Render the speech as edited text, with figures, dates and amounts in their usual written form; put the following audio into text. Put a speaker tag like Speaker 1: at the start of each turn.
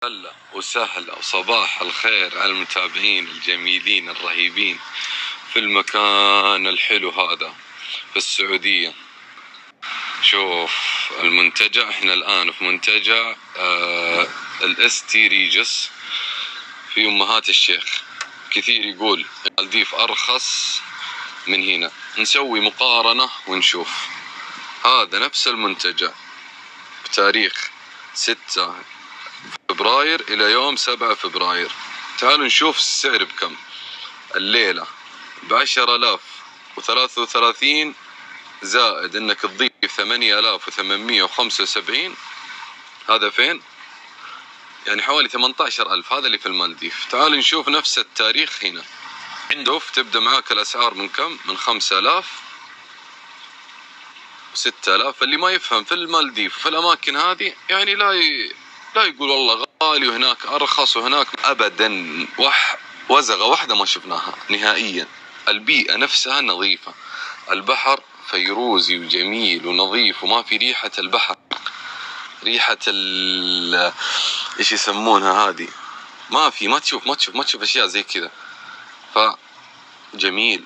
Speaker 1: هلا وسهلا وصباح الخير على المتابعين الجميلين الرهيبين في المكان الحلو هذا في السعودية. شوف المنتجع، احنا الآن في منتجع الاس تي ريجس في أمهات الشيخ. كثير يقول المالديف أرخص من هنا، نسوي مقارنة ونشوف. هذا نفس المنتجع بتاريخ 6 فبراير إلى يوم 7 فبراير. تعالوا نشوف السعر بكم. الليلة ب10,033 زائد انك تضيف 8,875. هذا فين؟ يعني حوالي 18,000. هذا اللي في المالديف. تعالوا نشوف نفس التاريخ هنا. عنده تبدأ معاك الأسعار من كم؟ من 5,000 و6,000. اللي ما يفهم في المالديف في الأماكن هذه يعني لا يقول والله غالي وهناك أرخص وهناك أبدا. وزغة واحدة ما شفناها نهائيا. البيئة نفسها نظيفة، البحر فيروزي وجميل ونظيف وما في ريحة البحر، ريحة ايش يسمونها هذه، ما تشوف أشياء زي كذا. فجميل جميل.